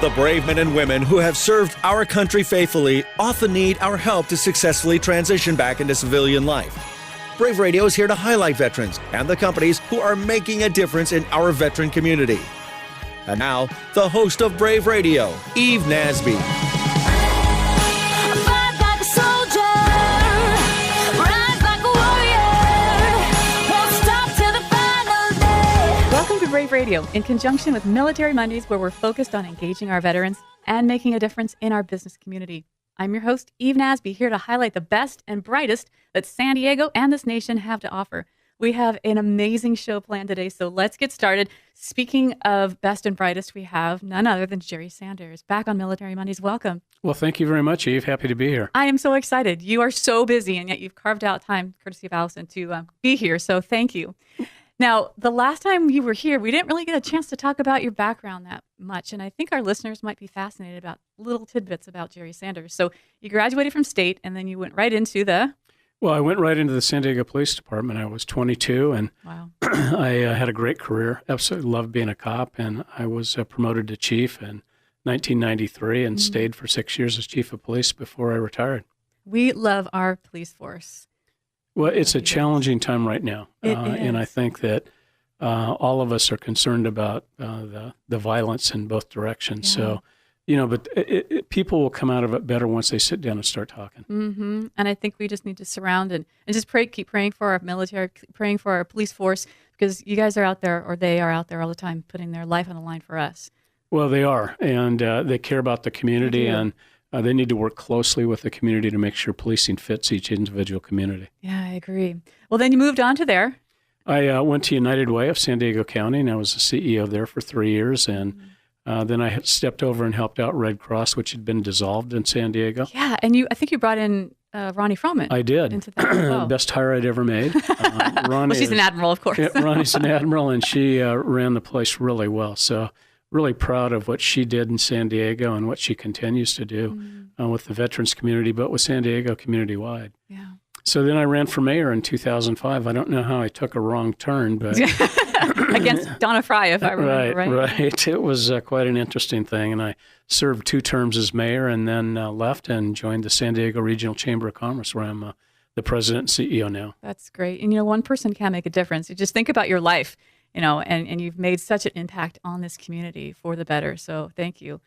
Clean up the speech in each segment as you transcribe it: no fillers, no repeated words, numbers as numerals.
The brave men and women who have served our country faithfully often need our help to successfully transition back into civilian life. Brave Radio is here to highlight veterans and the companies who are making a difference in our veteran community. And now, the host of Brave Radio, Eve Nasby. Welcome to Brave Radio, in conjunction with Military Mondays, where we're focused on engaging our veterans and making a difference in our business community. I'm your host, Eve Nasby, here to highlight the best and brightest that San Diego and this nation have to offer. We have an amazing show planned today, so let's get started. Speaking of best and brightest, we have none other than Jerry Sanders, back on Military Mondays. Welcome. Well, thank you very much, Eve. Happy to be here. I am so excited. You are so busy, and yet you've carved out time, courtesy of Allison, to be here, so thank you. Now, the last time you were here, we didn't really get a chance to talk about your background that much, and I think our listeners might be fascinated about little tidbits about Jerry Sanders. So you graduated from state, and then you went right into the... Well, I went right into the San Diego Police Department. I was 22, and Wow. I had a great career. Absolutely loved being a cop, and I was promoted to chief in 1993 and stayed for 6 years as chief of police before I retired. We love our police force. Well, it's a challenging time right now, and I think that all of us are concerned about the violence in both directions. Yeah. So, but people will come out of it better once they sit down and start talking. Mm-hmm. And I think we just need to surround and just keep praying for our military, praying for our police force, because you guys are out there, or they are out there all the time, putting their life on the line for us. Well, they are, and they care about the community, and they need to work closely with the community to make sure policing fits each individual community. Yeah, I agree. Well, then you moved on to there. I went to United Way of San Diego County, and I was the CEO there for 3 years, and then I had stepped over and helped out Red Cross, which had been dissolved in San Diego. Yeah, and I think you brought in Ronnie Froman. I did. Into that as well. Best hire I'd ever made. Ronnie she's an admiral, of course. Yeah, Ronnie's an admiral, and she ran the place really well. So really proud of what she did in San Diego and what she continues to do with the veterans community, but with San Diego community-wide. Yeah. So then I ran for mayor in 2005. I don't know how I took a wrong turn, but... Against Donna Fry, if I remember right. Right. It was quite an interesting thing, and I served 2 terms as mayor and then left and joined the San Diego Regional Chamber of Commerce, where I'm the president and CEO now. That's great. And, one person can make a difference. You just think about your life, and you've made such an impact on this community for the better. So thank you.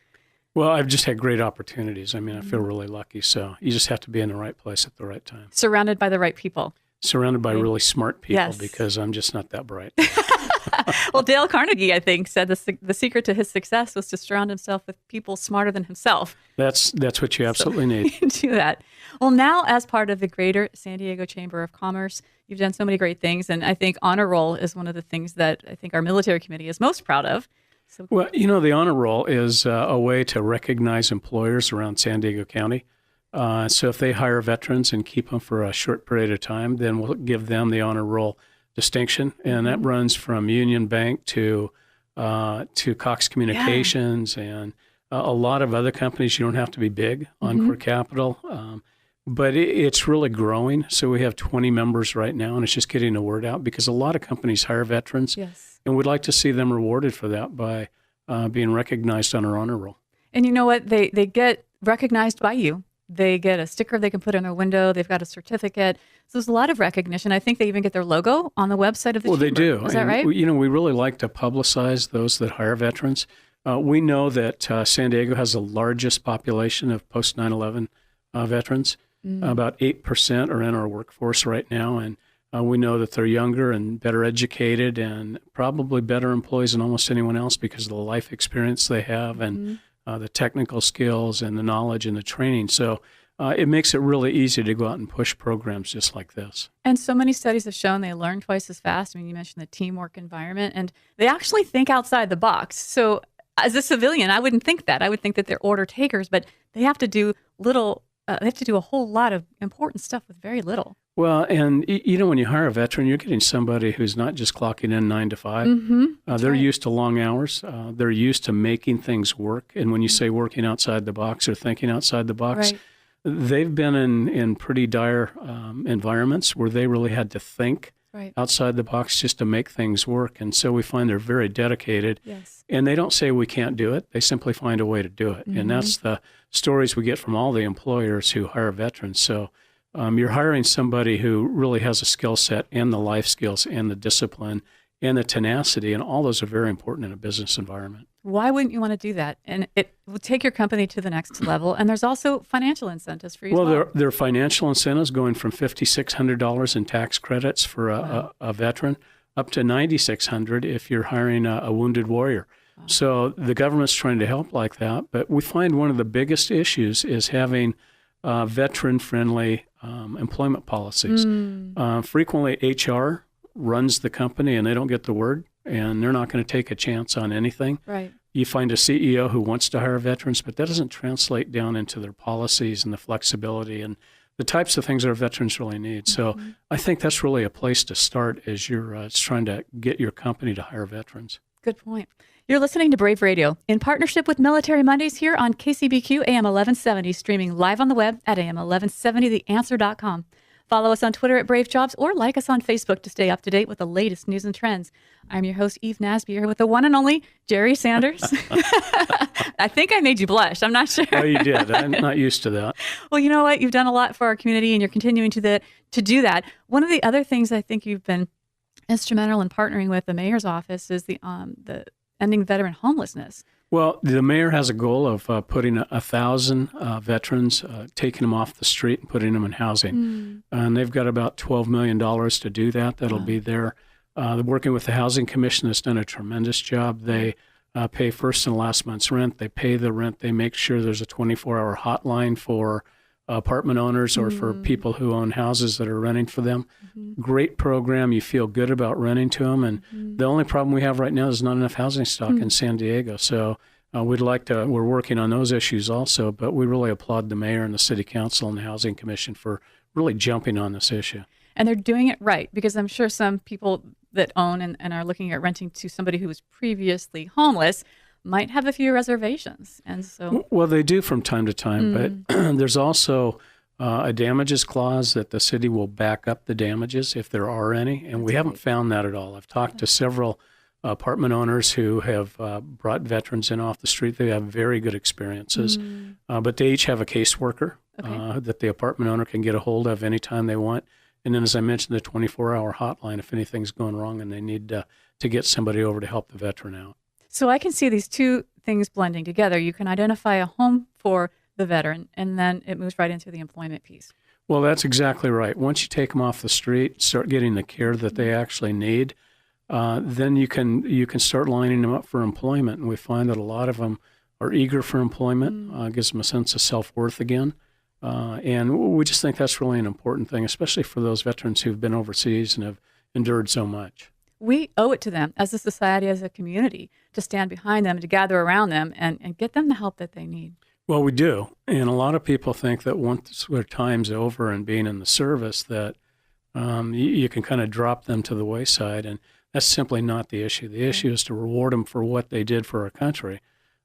Well, I've just had great opportunities. I mean, I feel really lucky. So you just have to be in the right place at the right time. Surrounded by the right people. Surrounded by really smart people, Yes. because I'm just not that bright. Well, Dale Carnegie, I think, said the secret to his success was to surround himself with people smarter than himself. That's what you absolutely need. Do that. Well, now as part of the Greater San Diego Chamber of Commerce, you've done so many great things, and I think Honor Roll is one of the things that I think our military committee is most proud of. So, well, the Honor Roll is a way to recognize employers around San Diego County. So if they hire veterans and keep them for a short period of time, then we'll give them the Honor Roll distinction, and that runs from Union Bank to Cox Communications and a lot of other companies. You don't have to be big, Encore Capital, but it's really growing. So we have 20 members right now, and it's just getting the word out, because a lot of companies hire veterans, and we'd like to see them rewarded for that by being recognized on our Honor Roll. And you know what? They get recognized by you. They get a sticker they can put in their window. They've got a certificate. So there's a lot of recognition. I think they even get their logo on the website of the chamber. They do. Is that right? We really like to publicize those that hire veterans. We know that San Diego has the largest population of post 9/11 veterans. About 8% are in our workforce right now, and we know that they're younger and better educated and probably better employees than almost anyone else because of the life experience they have and the technical skills and the knowledge and the training. So it makes it really easy to go out and push programs just like this. And so many studies have shown they learn twice as fast. I mean, you mentioned the teamwork environment, and they actually think outside the box. So as a civilian, I wouldn't think that. I would think that they're order takers, but they have to do a whole lot of important stuff with very little. Well, and when you hire a veteran, you're getting somebody who's not just clocking in 9 to 5. They're used to long hours. They're used to making things work. And when you say working outside the box or thinking outside the box, they've been in pretty dire environments where they really had to think outside the box just to make things work. And so we find they're very dedicated. Yes. And they don't say we can't do it. They simply find a way to do it. And that's the stories we get from all the employers who hire veterans. So you're hiring somebody who really has a skill set and the life skills and the discipline and the tenacity, and all those are very important in a business environment. Why wouldn't you want to do that? And it will take your company to the next level. And there's also financial incentives for you. Well, there are financial incentives going from $5,600 in tax credits for a veteran up to $9,600 if you're hiring a wounded warrior. Wow. So the government's trying to help like that. But we find one of the biggest issues is having veteran-friendly employment policies. Frequently, HR runs the company and they don't get the word, and they're not going to take a chance on anything. Right. You find a CEO who wants to hire veterans, but that doesn't translate down into their policies and the flexibility and the types of things our veterans really need. So I think that's really a place to start as you're trying to get your company to hire veterans. Good point. You're listening to Brave Radio in partnership with Military Mondays here on KCBQ AM 1170, streaming live on the web at am1170theanswer.com. Follow us on Twitter at Brave Jobs or like us on Facebook to stay up to date with the latest news and trends. I'm your host, Eve Nasby, here with the one and only Jerry Sanders. I think I made you blush. I'm not sure. Oh, you did. I'm not used to that. Well, you know what? You've done a lot for our community, and you're continuing to do that. One of the other things I think you've been instrumental in partnering with the mayor's office is the ending veteran homelessness. Well, the mayor has a goal of putting 1,000 veterans, taking them off the street and putting them in housing. And they've got about $12 million to do that. That'll be there. They're working with the Housing Commission that's done a tremendous job. They pay first and last month's rent. They pay the rent. They make sure there's a 24-hour hotline for apartment owners or for people who own houses that are renting for them. Great program. You feel good about renting to them. And the only problem we have right now is not enough housing stock in San Diego. So we're working on those issues also, but we really applaud the mayor and the city council and the Housing Commission for really jumping on this issue. And they're doing it right, because I'm sure some people that own and are looking at renting to somebody who was previously homeless might have a few reservations. And so, well, they do from time to time, but there's also a damages clause that the city will back up the damages if there are any, and we haven't found that at all. I've talked to several apartment owners who have brought veterans in off the street. They have very good experiences, but they each have a caseworker that the apartment owner can get a hold of anytime they want. And then, as I mentioned, the 24-hour hotline if anything's going wrong and they need to get somebody over to help the veteran out. So I can see these two things blending together. You can identify a home for the veteran, and then it moves right into the employment piece. Well, that's exactly right. Once you take them off the street, start getting the care that they actually need, then you can start lining them up for employment. And we find that a lot of them are eager for employment, gives them a sense of self-worth again. And we just think that's really an important thing, especially for those veterans who've been overseas and have endured so much. We owe it to them as a society, as a community, to stand behind them, to gather around them, and get them the help that they need. Well, we do. And a lot of people think that once their time's over and being in the service, that you can kind of drop them to the wayside. And that's simply not the issue. The issue is to reward them for what they did for our country,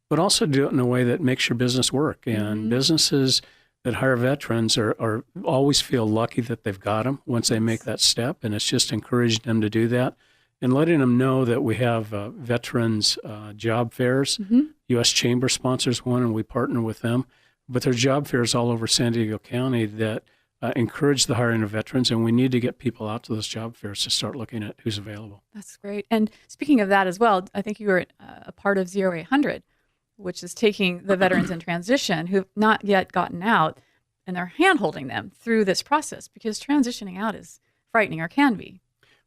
but also do it in a way that makes your business work. And businesses that hire veterans are always feel lucky that they've got them once they make that step. And it's just encouraging them to do that. And letting them know that we have veterans job fairs. U.S. Chamber sponsors one, and we partner with them. But there are job fairs all over San Diego County that encourage the hiring of veterans, and we need to get people out to those job fairs to start looking at who's available. That's great. And speaking of that as well, I think you were a part of 0800, which is taking the veterans in transition who've not yet gotten out, and they're hand-holding them through this process, because transitioning out is frightening, or can be.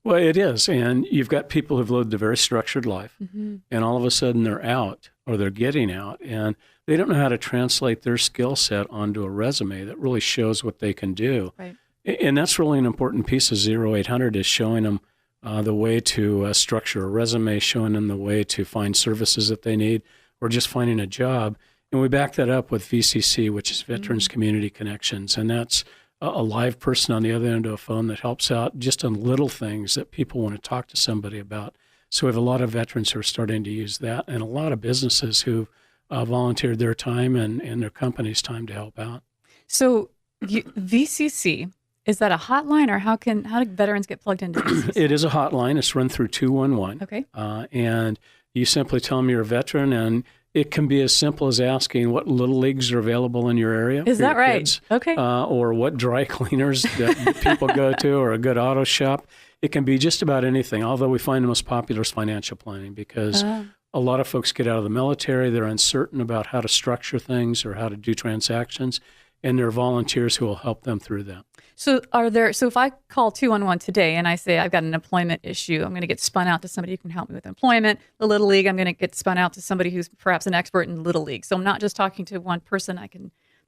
Well, it is. And you've got people who've lived a very structured life, and all of a sudden they're out, or they're getting out, and they don't know how to translate their skill set onto a resume that really shows what they can do. Right. And that's really an important piece of 0800, is showing them the way to structure a resume, showing them the way to find services that they need, or just finding a job. And we back that up with VCC, which is Veterans Community Connections, and that's a live person on the other end of a phone that helps out just on little things that people want to talk to somebody about. So we have a lot of veterans who are starting to use that, and a lot of businesses who volunteered their time and their company's time to help out. So VCC Is that a hotline, or how do veterans get plugged into this? It is a hotline. It's run through 211. Okay. And you simply tell them you're a veteran, and it can be as simple as asking what little leagues are available in your area. Is that right? Kids, okay. Or what dry cleaners that people go to, or a good auto shop. It can be just about anything, although we find the most popular is financial planning, because a lot of folks get out of the military. They're uncertain about how to structure things or how to do transactions, and there are volunteers who will help them through that. So if I call 211 today and I say I've got an employment issue, I'm going to get spun out to somebody who can help me with employment. The Little League, I'm going to get spun out to somebody who's perhaps an expert in Little League. So I'm not just talking to one person.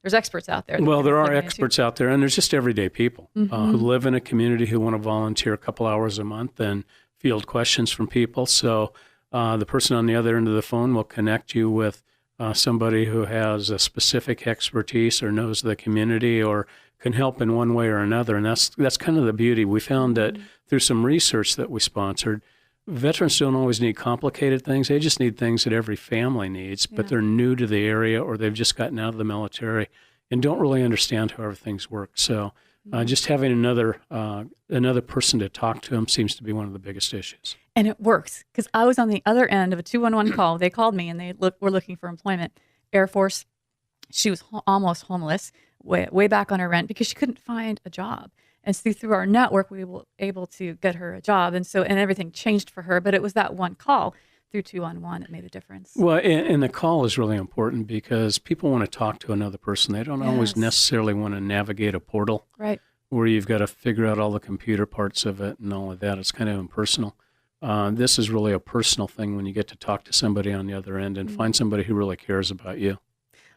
There's experts out there. Well, there are experts out there, and there's just everyday people who live in a community who want to volunteer a couple hours a month and field questions from people. So the person on the other end of the phone will connect you with somebody who has a specific expertise or knows the community or can help in one way or another. And that's kind of the beauty. We found that through some research that we sponsored, veterans don't always need complicated things. They just need things that every family needs, but they're new to the area or they've just gotten out of the military and don't really understand how things work. So just having another person to talk to them seems to be one of the biggest issues. And it works, because I was on the other end of a 211 call. They called me and they were looking for employment. Air Force, she was almost homeless, way back on her rent because she couldn't find a job. And so through our network, we were able to get her a job. And everything changed for her. But it was that one call through 211 that made a difference. Well, and the call is really important because people want to talk to another person. They don't always necessarily want to navigate a portal, right, where you've got to figure out all the computer parts of it and all of that. It's kind of impersonal. This is really a personal thing when you get to talk to somebody on the other end and find somebody who really cares about you.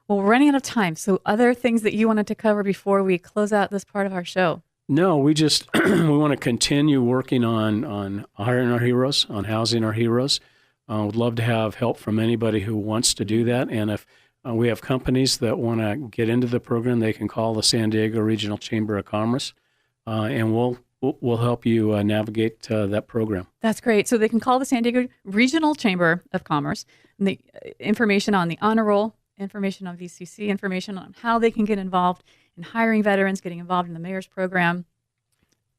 Well, we're running out of time. So other things that you wanted to cover before we close out this part of our show? No, we just we want to continue working on hiring our heroes, on housing our heroes. Would love to have help from anybody who wants to do that. And if we have companies that want to get into the program, they can call the San Diego Regional Chamber of Commerce, and we'll help you navigate that program. That's great. So they can call the San Diego Regional Chamber of Commerce. And the information on the honor roll, information on VCC, information on how they can get involved in hiring veterans, getting involved in the mayor's program,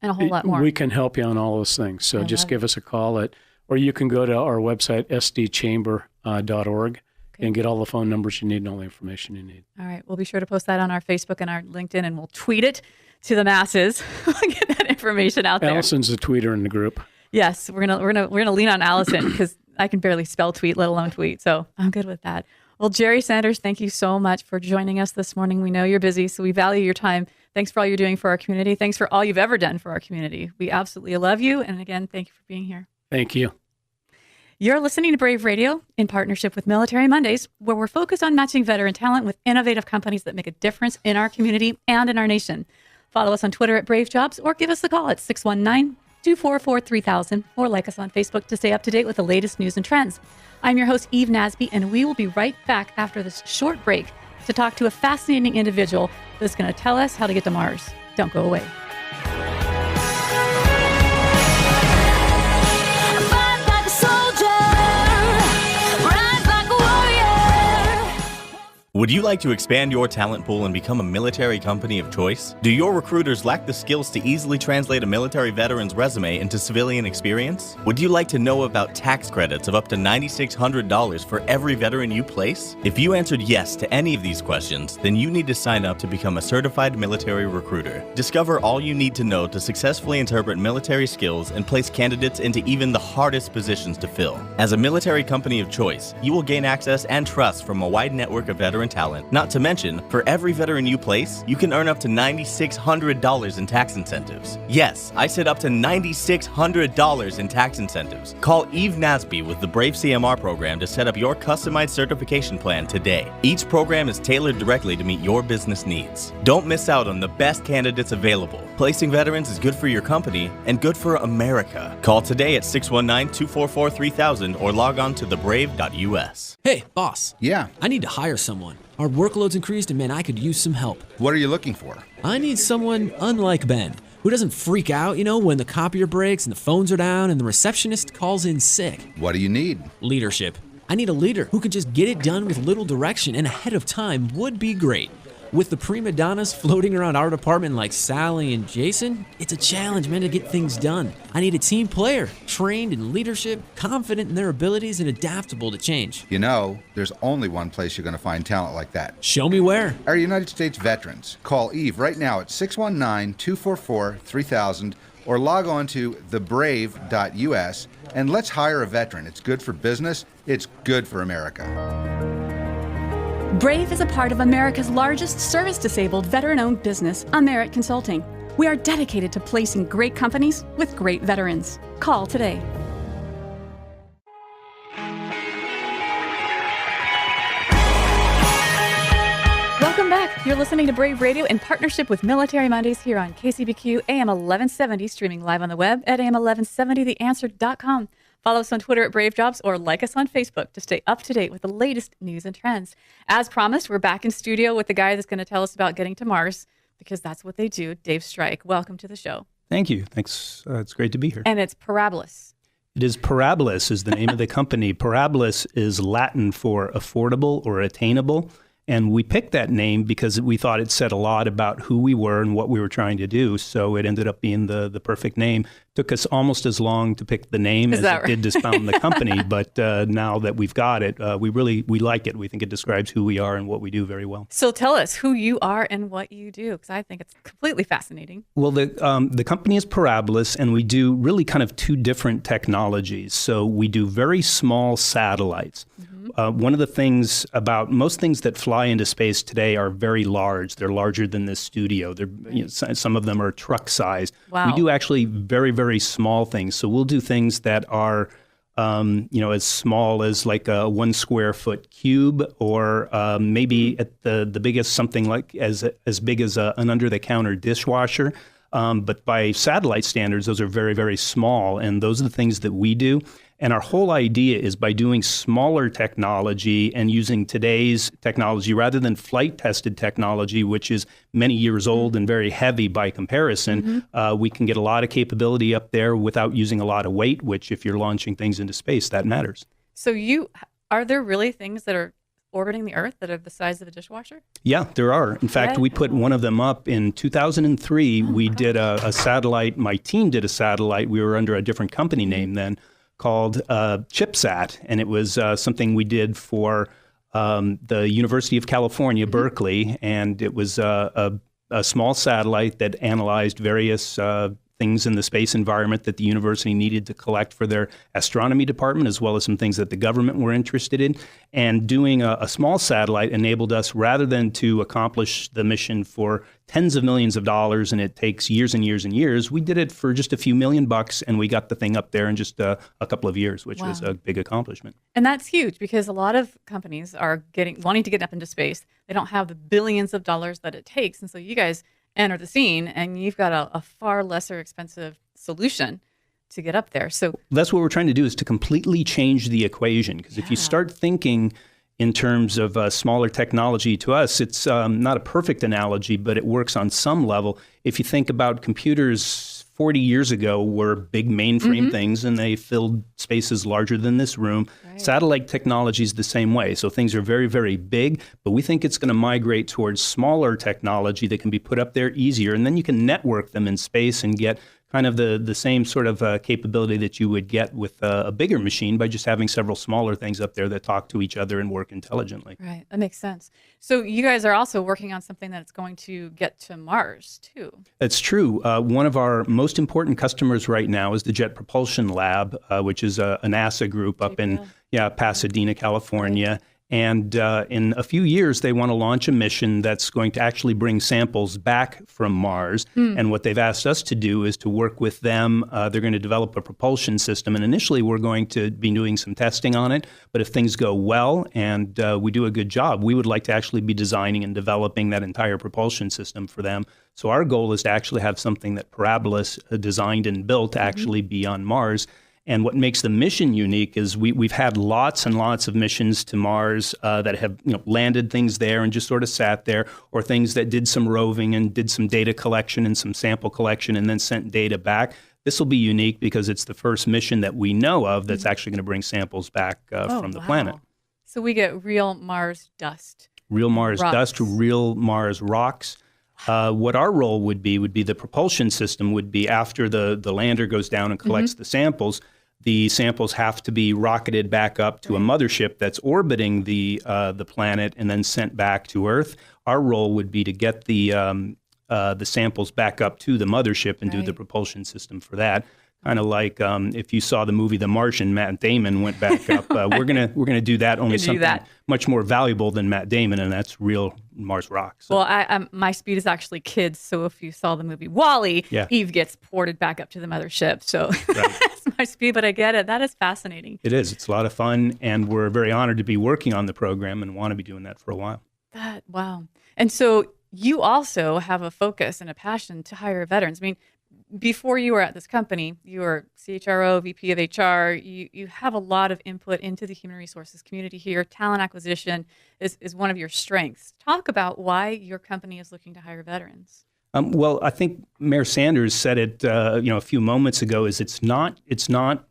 and a whole lot more. We can help you on all those things. So just give us a call or you can go to our website, sdchamber.org, and get all the phone numbers you need and all the information you need. All right. We'll be sure to post that on our Facebook and our LinkedIn, and we'll tweet it to the masses. Get that information out there. Allison's the tweeter in the group. Yes, we're gonna lean on Allison because I can barely spell tweet, let alone tweet. So I'm good with that. Well, Jerry Sanders, thank you so much for joining us this morning. We know you're busy, so we value your time. Thanks for all you're doing for our community. Thanks for all you've ever done for our community. We absolutely love you. And again, thank you for being here. Thank you. You're listening to Brave Radio in partnership with Military Mondays, where we're focused on matching veteran talent with innovative companies that make a difference in our community and in our nation. Follow us on Twitter at Brave Jobs or give us a call at 619-244-3000 or like us on Facebook to stay up to date with the latest news and trends. I'm your host, Eve Nasby, and we will be right back after this short break to talk to a fascinating individual that's going to tell us how to get to Mars. Don't go away. Would you like to expand your talent pool and become a military company of choice? Do your recruiters lack the skills to easily translate a military veteran's resume into civilian experience? Would you like to know about tax credits of up to $9,600 for every veteran you place? If you answered yes to any of these questions, then you need to sign up to become a certified military recruiter. Discover all you need to know to successfully interpret military skills and place candidates into even the hardest positions to fill. As a military company of choice, you will gain access and trust from a wide network of veteran talent. Not to mention, for every veteran you place, you can earn up to $9,600 in tax incentives. Yes, I said up to $9,600 in tax incentives. Call Eve Nasby with the Brave CMR program to set up your customized certification plan today. Each program is tailored directly to meet your business needs. Don't miss out on the best candidates available. Placing veterans is good for your company and good for America. Call today at 619-244-3000 or log on to thebrave.us. Hey, boss. Yeah? I need to hire someone. Our workload's increased and man, I could use some help. What are you looking for? I need someone unlike Ben, who doesn't freak out, when the copier breaks and the phones are down and the receptionist calls in sick. What do you need? Leadership. I need a leader who could just get it done with little direction and ahead of time would be great. With the prima donnas floating around our department like Sally and Jason, it's a challenge, man, to get things done. I need a team player, trained in leadership, confident in their abilities, and adaptable to change. You know, there's only one place you're going to find talent like that. Show me where. Our United States veterans. Call Eve right now at 619-244-3000 or log on to thebrave.us and let's hire a veteran. It's good for business. It's good for America. Brave is a part of America's largest service-disabled veteran-owned business, Amerit Consulting. We are dedicated to placing great companies with great veterans. Call today. Welcome back. You're listening to Brave Radio in partnership with Military Mondays here on KCBQ AM 1170, streaming live on the web at am1170theanswer.com. Follow us on Twitter at Brave Jobs or like us on Facebook to stay up to date with the latest news and trends. As promised, we're back in studio with the guy that's going to tell us about getting to Mars, because that's what they do, Dave Striech. Welcome to the show. Thank you. Thanks. It's great to be here. And it's Parabilis. It is Parabilis is the name of the company. Parabilis is Latin for affordable or attainable. And we picked that name because we thought it said a lot about who we were and what we were trying to do. So it ended up being the perfect name. Took us almost as long to pick the name as it did to found the company. But now that we've got it, we like it. We think it describes who we are and what we do very well. So tell us who you are and what you do, because I think it's completely fascinating. Well, the company is Parabilis, and we do really kind of two different technologies. So we do very small satellites. One of the things about most things that fly into space today are very large. They're larger than this studio. Some of them are truck sized. Wow. We do actually very, very small things. So we'll do things that are, as small as like a 1 square foot cube, or maybe at the biggest something like as big as an under the counter dishwasher. But by satellite standards, those are very, very small. And those are the things that we do. And our whole idea is by doing smaller technology and using today's technology rather than flight-tested technology, which is many years old and very heavy by comparison, we can get a lot of capability up there without using a lot of weight, which if you're launching things into space, that matters. So are there really things that are orbiting the Earth that are the size of a dishwasher? Yeah, there are. In fact, we put one of them up in 2003. We did a satellite. My team did a satellite. We were under a different company name then, called ChipSat, and it was something we did for the University of California, Berkeley, and it was a small satellite that analyzed various things in the space environment that the university needed to collect for their astronomy department, as well as some things that the government were interested in. And doing a small satellite enabled us, rather than to accomplish the mission for tens of millions of dollars, and it takes years and years and years, we did it for just a few $1,000,000, and we got the thing up there in just a couple of years, which was a big accomplishment. And that's huge, because a lot of companies are wanting to get up into space. They don't have the billions of dollars that it takes. And so you guys enter the scene, and you've got a far lesser expensive solution to get up there. So that's what we're trying to do, is to completely change the equation. Because if you start thinking in terms of smaller technology, to us, it's not a perfect analogy, but it works on some level. If you think about computers 40 years ago were big mainframe things, and they filled spaces larger than this room. Right. Satellite technology is the same way. So things are very, very big, but we think it's going to migrate towards smaller technology that can be put up there easier. And then you can network them in space and get kind of the same sort of capability that you would get with a bigger machine by just having several smaller things up there that talk to each other and work intelligently. Right, that makes sense. So you guys are also working on something that's going to get to Mars, too. That's true. One of our most important customers right now is the Jet Propulsion Lab, which is a NASA group up in Pasadena, California. And in a few years, they want to launch a mission that's going to actually bring samples back from Mars. And what they've asked us to do is to work with them. They're going to develop a propulsion system. And initially, we're going to be doing some testing on it. But if things go well and we do a good job, we would like to actually be designing and developing that entire propulsion system for them. So our goal is to actually have something that Parabilis designed and built to actually be on Mars. And what makes the mission unique is we've had lots and lots of missions to Mars that have landed things there and just sort of sat there, or things that did some roving and did some data collection and some sample collection and then sent data back. This will be unique because it's the first mission that we know of that's actually going to bring samples back from the planet. So we get real Mars dust. real Mars Rocks. dust, real Mars rocks. What our role would be the propulsion system would be after the lander goes down and collects the samples have to be rocketed back up to a mothership that's orbiting the planet and then sent back to Earth. Our role would be to get the samples back up to the mothership and do the propulsion system for that. Kind of like if you saw the movie The Martian, Matt Damon went back up. We're gonna do that, only something much more valuable than Matt Damon, and that's real Mars rocks. So. Well, my speed is actually kids, so if you saw the movie WALL-E, Eve gets ported back up to the mothership. So that's my speed, but I get it. That is fascinating. It is. It's a lot of fun, and we're very honored to be working on the program and want to be doing that for a while. Wow. And so you also have a focus and a passion to hire veterans. I mean, before you were at this company, you were CHRO, VP of HR. You have a lot of input into the human resources community here. Talent acquisition is one of your strengths. Talk about why your company is looking to hire veterans. Well, I think Mayor Sanders said it, a few moments ago. Is it's not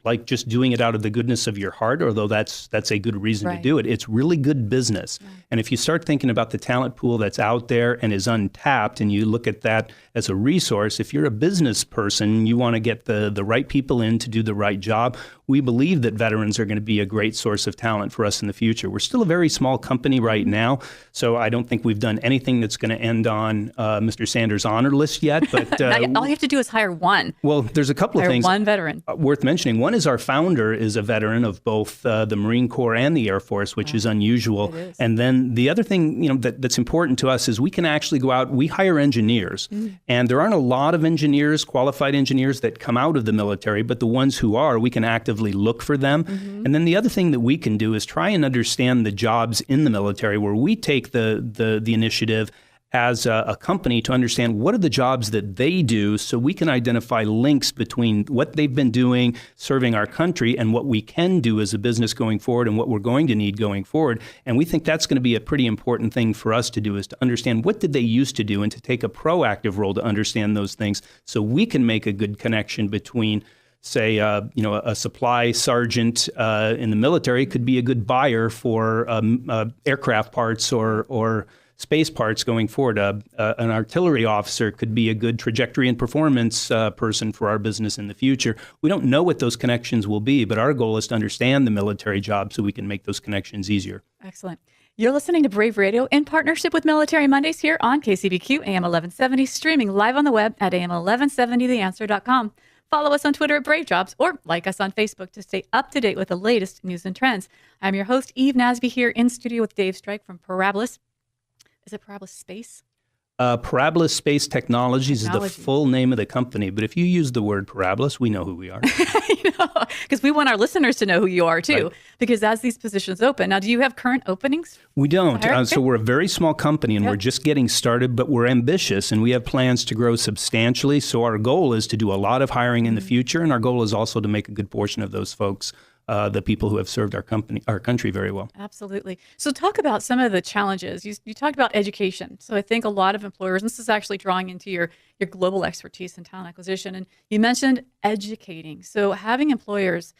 like just doing it out of the goodness of your heart, although that's a good reason to do it. It's really good business. And if you start thinking about the talent pool that's out there and is untapped, and you look at that as a resource, if you're a business person, you want to get the right people in to do the right job. We believe that veterans are going to be a great source of talent for us in the future. We're still a very small company right now, so I don't think we've done anything that's going to end on Mr. Sanders' honor list yet. But all you have to do is hire one. Well, there's a couple of things one veteran worth mentioning. One is our founder is a veteran of both the Marine Corps and the Air Force, which is unusual. And then the other thing that's important to us is we can actually go out. We hire engineers, and there aren't a lot of engineers, qualified engineers, that come out of the military. But the ones who are, we can actively look for them. And then the other thing that we can do is try and understand the jobs in the military, where we take the initiative as a company to understand what are the jobs that they do, so we can identify links between what they've been doing serving our country and what we can do as a business going forward and what we're going to need going forward. And we think that's going to be a pretty important thing for us to do, is to understand what did they used to do and to take a proactive role to understand those things, so we can make a good connection between, say, a supply sergeant in the military could be a good buyer for aircraft parts or space parts going forward. An artillery officer could be a good trajectory and performance person for our business in the future. We don't know what those connections will be, but our goal is to understand the military job so we can make those connections easier. Excellent. You're listening to Brave Radio in partnership with Military Mondays here on KCBQ AM 1170, streaming live on the web at am1170theanswer.com. Follow us on Twitter at Brave Jobs, or like us on Facebook to stay up to date with the latest news and trends. I'm your host, Eve Nasby, here in studio with Dave Striech from Parabilis. Is it Parabilis Space? Parabilis Space Technologies is the full name of the company, but if you use the word Parabilis, we know who we are. Because we want our listeners to know who you are too, because as these positions open. Now, do you have current openings? We don't. So we're a very small company, and we're just getting started, but we're ambitious, and we have plans to grow substantially. So our goal is to do a lot of hiring in the future, and our goal is also to make a good portion of those folks the people who have served our country very well. Absolutely. So talk about some of the challenges. You talked about education. So I think a lot of employers, and this is actually drawing into your global expertise in talent acquisition, and you mentioned educating. So having employers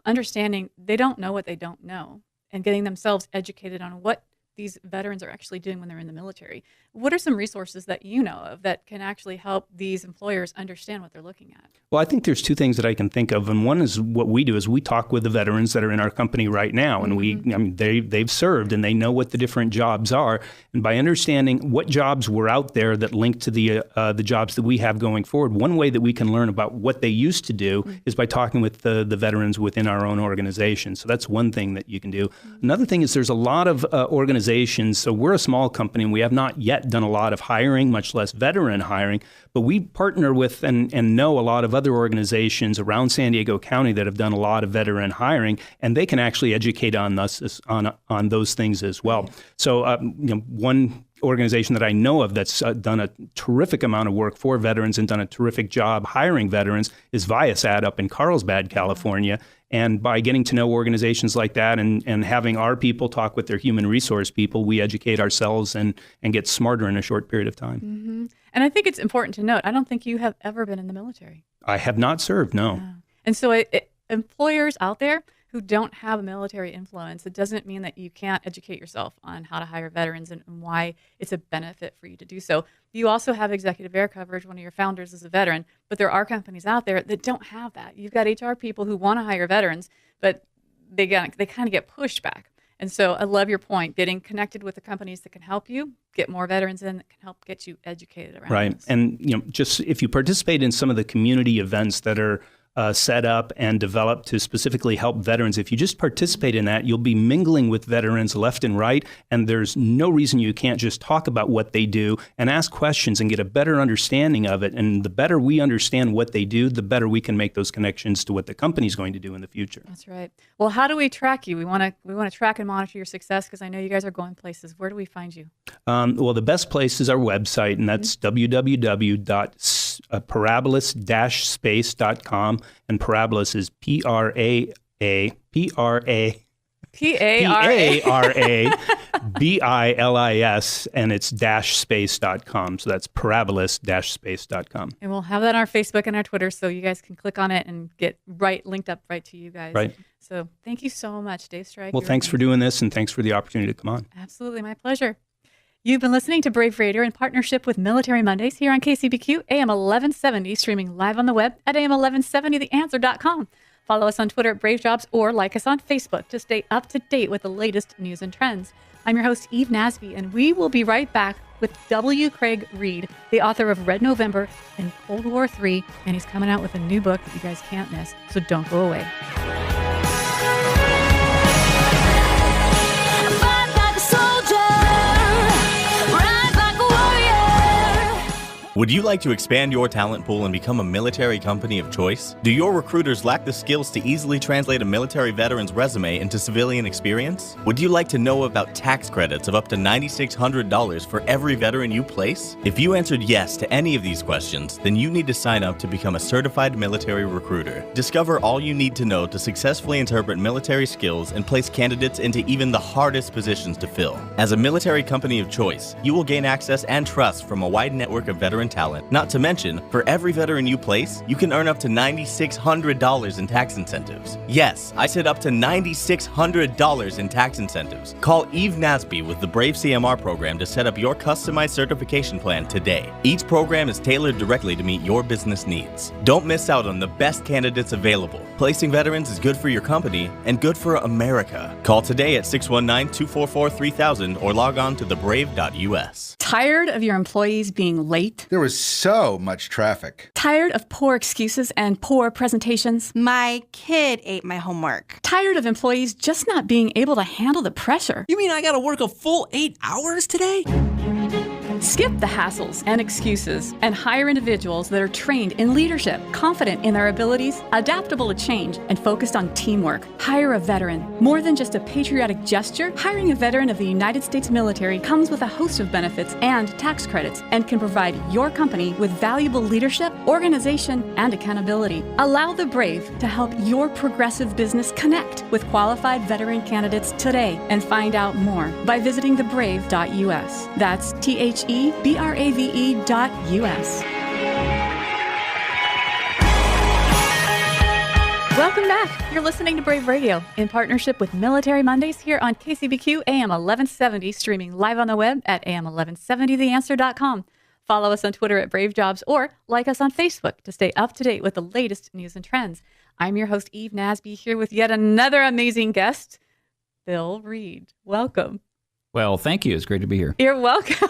understanding they don't know what they don't know, and getting themselves educated on what these veterans are actually doing when they're in the military. What are some resources that you know of that can actually help these employers understand what they're looking at? Well, I think there's two things that I can think of, and one is what we do is we talk with the veterans that are in our company right now, and they've served and they know what the different jobs are, and by understanding what jobs were out there that link to the jobs that we have going forward, one way that we can learn about what they used to do is by talking with the veterans within our own organization. So that's one thing that you can do. Another thing is there's a lot of organizations. So we're a small company, and we have not yet done a lot of hiring, much less veteran hiring, but we partner with and know a lot of other organizations around San Diego County that have done a lot of veteran hiring, and they can actually educate on us on those things as well. So one organization that I know of that's done a terrific amount of work for veterans and done a terrific job hiring veterans is Viasat up in Carlsbad, California. And by getting to know organizations like that and having our people talk with their human resource people, we educate ourselves and get smarter in a short period of time. Mm-hmm. And I think it's important to note, I don't think you have ever been in the military. I have not served, no. And so employers out there who don't have a military influence, it doesn't mean that you can't educate yourself on how to hire veterans and why it's a benefit for you to do so. You also have executive air coverage. One of your founders is a veteran, but there are companies out there that don't have that. You've got HR people who want to hire veterans, but they kind of get pushed back. And so I love your point, getting connected with the companies that can help you get more veterans in, that can help get you educated around Right. this. And just if you participate in some of the community events that are set up and developed to specifically help veterans, if you just participate in that, you'll be mingling with veterans left and right, and there's no reason you can't just talk about what they do and ask questions and get a better understanding of it. And the better we understand what they do, the better we can make those connections to what the company's going to do in the future. That's right. Well, how do we track you? We want to track and monitor your success because I know you guys are going places. Where do we find you? Well, the best place is our website, and that's www.parabilis-space.com. And Parabilis is Parabilis, and it's -space.com. So that's Parabilis-space.com. And we'll have that on our Facebook and our Twitter so you guys can click on it and get linked up right to you guys. Right. So thank you so much, Dave Striech. Well, thanks for doing this, and thanks for the opportunity to come on. Absolutely. My pleasure. You've been listening to Brave Radio in partnership with Military Mondays here on KCBQ AM 1170, streaming live on the web at am1170theanswer.com. Follow us on Twitter at Brave Jobs or like us on Facebook to stay up to date with the latest news and trends. I'm your host, Eve Nasby, and we will be right back with W. Craig Reed, the author of Red November and Cold War III, and he's coming out with a new book that you guys can't miss, so don't go away. Would you like to expand your talent pool and become a military company of choice? Do your recruiters lack the skills to easily translate a military veteran's resume into civilian experience? Would you like to know about tax credits of up to $9,600 for every veteran you place? If you answered yes to any of these questions, then you need to sign up to become a certified military recruiter. Discover all you need to know to successfully interpret military skills and place candidates into even the hardest positions to fill. As a military company of choice, you will gain access and trust from a wide network of veteran talent. Not to mention, for every veteran you place, you can earn up to $9,600 in tax incentives. Yes, I said up to $9,600 in tax incentives. Call Eve Nasby with the Brave CMR program to set up your customized certification plan today. Each program is tailored directly to meet your business needs. Don't miss out on the best candidates available. Placing veterans is good for your company and good for America. Call today at 619-244-3000 or log on to thebrave.us. Tired of your employees being late? There was so much traffic. Tired of poor excuses and poor presentations? My kid ate my homework. Tired of employees just not being able to handle the pressure? You mean I gotta work a full 8 hours today? Skip the hassles and excuses and hire individuals that are trained in leadership, confident in their abilities, adaptable to change, and focused on teamwork. Hire a veteran. More than just a patriotic gesture, hiring a veteran of the United States military comes with a host of benefits and tax credits and can provide your company with valuable leadership, organization, and accountability. Allow the Brave to help your progressive business connect with qualified veteran candidates today and find out more by visiting thebrave.us. That's THEBRAVE.us. Welcome back. You're listening to Brave Radio in partnership with Military Mondays here on KCBQ AM 1170, streaming live on the web at am1170theanswer.com. Follow us on Twitter at Brave Jobs or like us on Facebook to stay up to date with the latest news and trends. I'm your host, Eve Nasby, here with yet another amazing guest, Bill Reed. Welcome. Well, thank you. It's great to be here. You're welcome.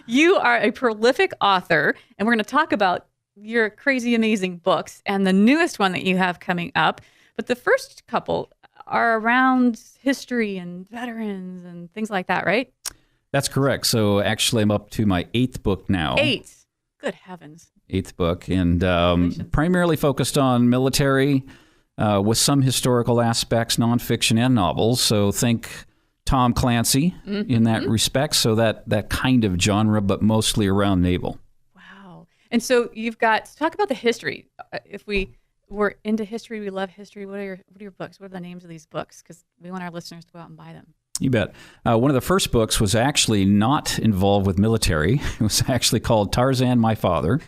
You are a prolific author, and we're going to talk about your crazy, amazing books and the newest one that you have coming up. But the first couple are around history and veterans and things like that, right? That's correct. So actually, I'm up to my 8th book now. 8. Good heavens. 8th book, and primarily focused on military with some historical aspects, nonfiction and novels. So think Tom Clancy in that respect. So that kind of genre, but mostly around naval. Wow. And so you've got, talk about the history. If we're into history, we love history. What are your books? What are the names of these books? Because we want our listeners to go out and buy them. You bet. One of the first books was actually not involved with military. It was actually called Tarzan, My Father.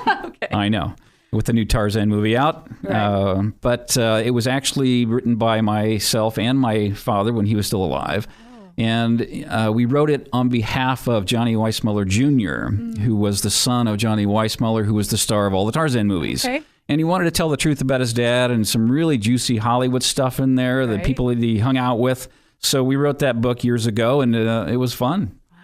Okay. I know. with the new Tarzan movie out. Right. But it was actually written by myself and my father when he was still alive. And we wrote it on behalf of Johnny Weissmuller Jr., who was the son of Johnny Weissmuller, who was the star of all the Tarzan movies. Okay. And he wanted to tell the truth about his dad and some really juicy Hollywood stuff in there, the people that he hung out with. So we wrote that book years ago, and it was fun. Wow.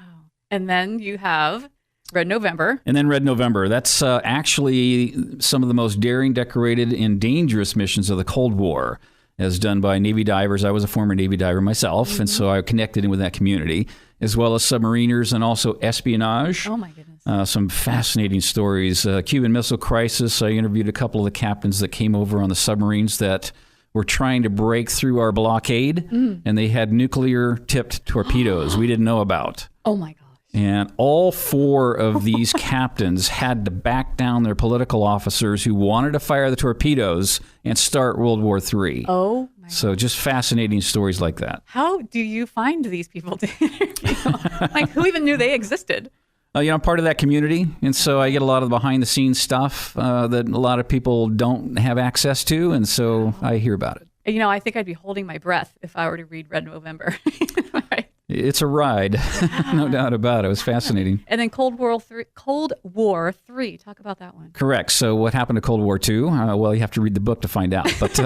And then you have Red November. And then Red November. That's actually some of the most daring, decorated, and dangerous missions of the Cold War, as done by Navy divers. I was a former Navy diver myself, and so I connected in with that community, as well as submariners and also espionage. Oh, my goodness. Some fascinating stories. Cuban Missile Crisis. I interviewed a couple of the captains that came over on the submarines that were trying to break through our blockade, and they had nuclear-tipped torpedoes we didn't know about. Oh, my gosh. And all 4 of these captains had to back down their political officers who wanted to fire the torpedoes and start World War III. Oh, my So just fascinating stories like that. How do you find these people to interview? Like, who even knew they existed? I'm part of that community, and so I get a lot of the behind-the-scenes stuff that a lot of people don't have access to, and so I hear about it. I think I'd be holding my breath if I were to read Red November. Right. It's a ride, no doubt about it. It was fascinating. And then Cold War III. Talk about that one. Correct. So what happened to Cold War II? Well, you have to read the book to find out. But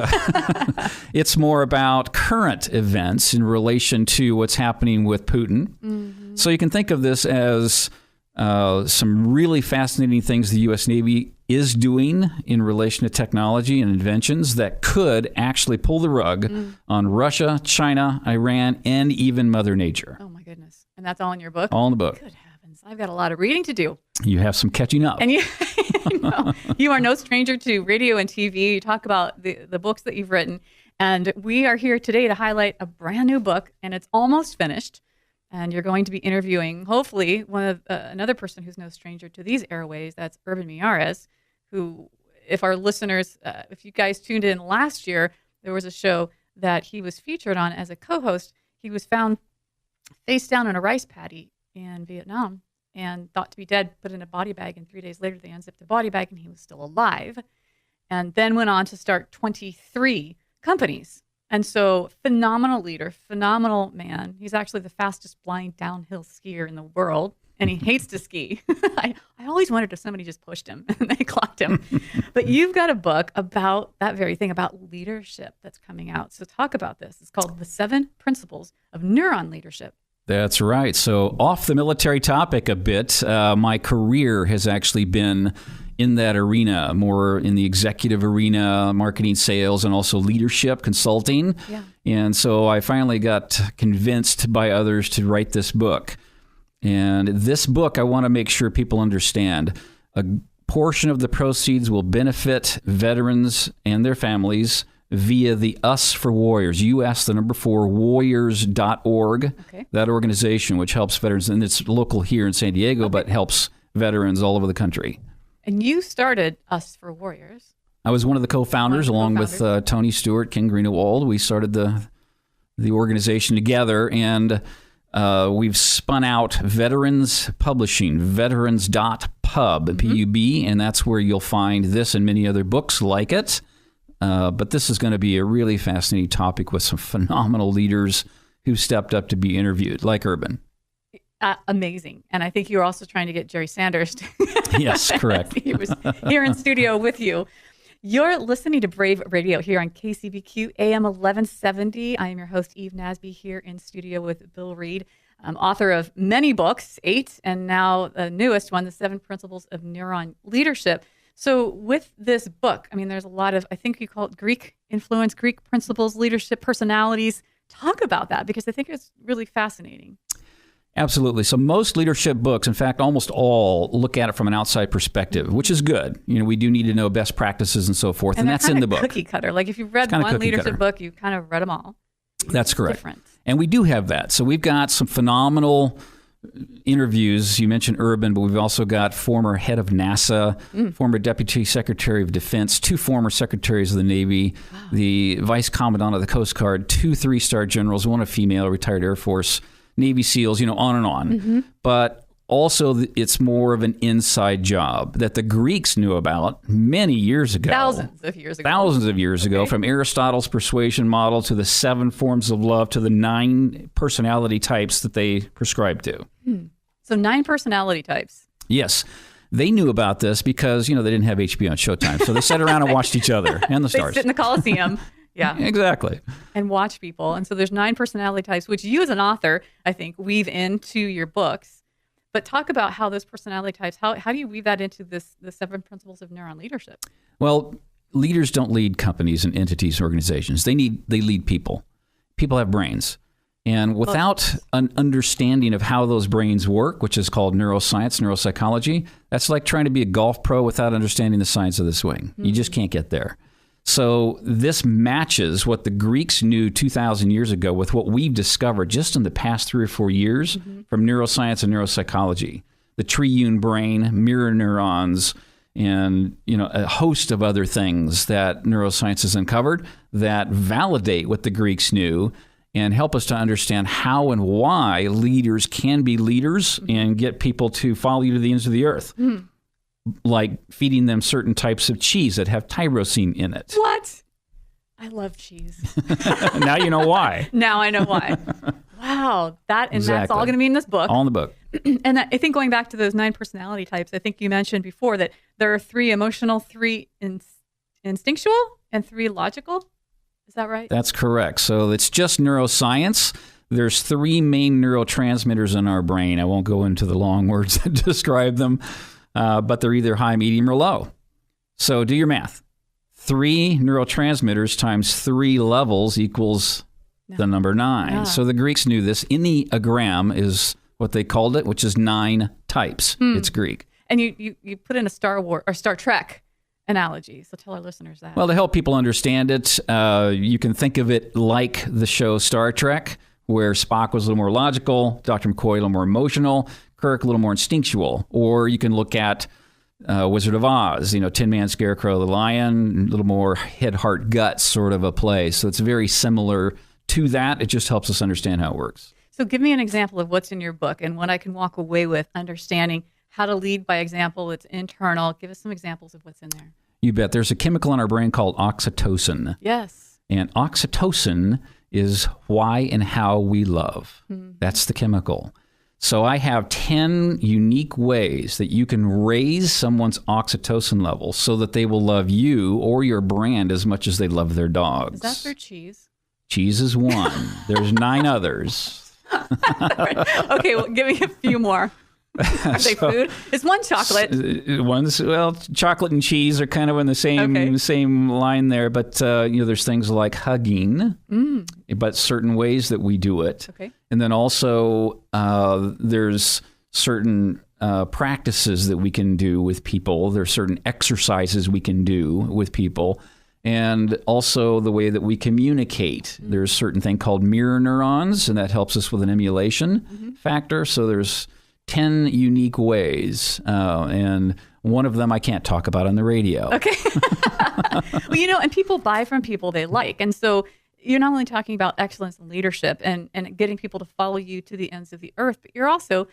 it's more about current events in relation to what's happening with Putin. So you can think of this as some really fascinating things the U.S. Navy is doing in relation to technology and inventions that could actually pull the rug on Russia, China, Iran, and even Mother Nature. Oh, my goodness. And that's all in your book? All in the book. Good heavens. I've got a lot of reading to do. You have some catching up. And you are no stranger to radio and TV. You talk about the books that you've written. And we are here today to highlight a brand new book, and it's almost finished. And you're going to be interviewing, hopefully, another person who's no stranger to these airways. That's Urban Miyares, who, if our listeners, if you guys tuned in last year, there was a show that he was featured on as a co-host. He was found face down in a rice paddy in Vietnam and thought to be dead, put in a body bag, and 3 days later they unzipped the body bag and he was still alive. And then went on to start 23 companies. And so, phenomenal leader, phenomenal man. He's actually the fastest blind downhill skier in the world, and he hates to ski. I always wondered if somebody just pushed him and they clocked him. But you've got a book about that very thing, about leadership, that's coming out. So talk about this. It's called The 7 Principles of Neuron Leadership. That's right. So off the military topic a bit, my career has actually been in that arena, more in the executive arena, marketing, sales, and also leadership consulting. Yeah. And so I finally got convinced by others to write this book. And this book, I want to make sure people understand, a portion of the proceeds will benefit veterans and their families via the Us for Warriors, US, the number 4, warriors.org, Okay. that organization, which helps veterans, and it's local here in San Diego, but helps veterans all over the country. And you started Us for Warriors. I was one of the co-founders, One of the along with Tony Stewart, Ken Greenewald. We started the organization together, and we've spun out Veterans Publishing, veterans.pub, P-U-B, and that's where you'll find this and many other books like it. But this is going to be a really fascinating topic with some phenomenal leaders who stepped up to be interviewed, like Urban. Amazing. And I think you were also trying to get Jerry Sanders to Yes, correct. he was here in studio with you. You're listening to Brave Radio here on KCBQ AM 1170. I am your host, Eve Nasby, here in studio with Bill Reed, author of many books, 8, and now the newest one, The 7 Principles of Neuron Leadership. So with this book, I mean, there's a lot of, I think you call it Greek influence, Greek principles, leadership, personalities. Talk about that, because I think it's really fascinating. Absolutely. So most leadership books, in fact, almost all, look at it from an outside perspective, which is good. We do need to know best practices and so forth, and that's in the book. Cookie cutter. Like if you've read one leadership book, you've kind of read them all. That's correct. Different. And we do have that. So we've got some phenomenal interviews. You mentioned Urban, but we've also got former head of NASA, former Deputy Secretary of Defense, 2 former Secretaries of the Navy, the Vice Commandant of the Coast Guard, 2 3-star generals, 1 a female, retired Air Force, Navy SEALs, on and on. But Also, it's more of an inside job that the Greeks knew about many years ago. Thousands of years ago, from Aristotle's persuasion model to the 7 forms of love to the 9 personality types that they prescribed to. So 9 personality types. Yes. They knew about this because, they didn't have HBO and Showtime. So they sat around and watched each other and the stars. They sit in the Coliseum. Yeah. Exactly. And watch people. And so there's 9 personality types, which you as an author, I think, weave into your books. But talk about how those personality types, how do you weave that into the 7 principles of neuron leadership? Well, leaders don't lead companies and entities and organizations. They lead people. People have brains. And without an understanding of how those brains work, which is called neuroscience, neuropsychology, that's like trying to be a golf pro without understanding the science of the swing. You just can't get there. So this matches what the Greeks knew 2,000 years ago with what we've discovered just in the past 3 or 4 years from neuroscience and neuropsychology. The triune brain, mirror neurons, and a host of other things that neuroscience has uncovered that validate what the Greeks knew and help us to understand how and why leaders can be leaders and get people to follow you to the ends of the earth. Like feeding them certain types of cheese that have tyrosine in it. What? I love cheese. Now you know why. Now I know why. Wow. That's all going to be in this book. All in the book. And I think going back to those 9 personality types, I think you mentioned before that there are 3 emotional, 3 instinctual, and 3 logical. Is that right? That's correct. So it's just neuroscience. There's 3 main neurotransmitters in our brain. I won't go into the long words that describe them. But they're either high, medium, or low. So do your math. 3 neurotransmitters times 3 levels equals the number 9. So the Greeks knew this. Enneagram is what they called it, which is 9 types. It's Greek. And you put in a Star Trek analogy. So tell our listeners that. Well, to help people understand it, you can think of it like the show Star Trek, where Spock was a little more logical, Dr. McCoy a little more emotional, Kirk a little more instinctual. Or you can look at Wizard of Oz, Tin Man, Scarecrow, the Lion, a little more head, heart, gut sort of a play. So it's very similar to that. It just helps us understand how it works. So give me an example of what's in your book and what I can walk away with understanding how to lead by example. It's internal. Give us some examples of what's in there. You bet. There's a chemical in our brain called oxytocin. Yes. And oxytocin is why and how we love. That's the chemical. So I have 10 unique ways that you can raise someone's oxytocin level so that they will love you or your brand as much as they love their dogs. Is that their cheese? Cheese is one. There's 9 others. Okay, well, give me a few more. Are they food? Is one chocolate? Chocolate and cheese are kind of in the same line there. But there's things like hugging, but certain ways that we do it. Okay. And then also there's certain practices that we can do with people. There's certain exercises we can do with people. And also the way that we communicate. There's a certain thing called mirror neurons, and that helps us with an emulation factor. So there's 10 unique ways, and one of them I can't talk about on the radio. Okay. Well, and people buy from people they like. And so you're not only talking about excellence in leadership and getting people to follow you to the ends of the earth, but you're also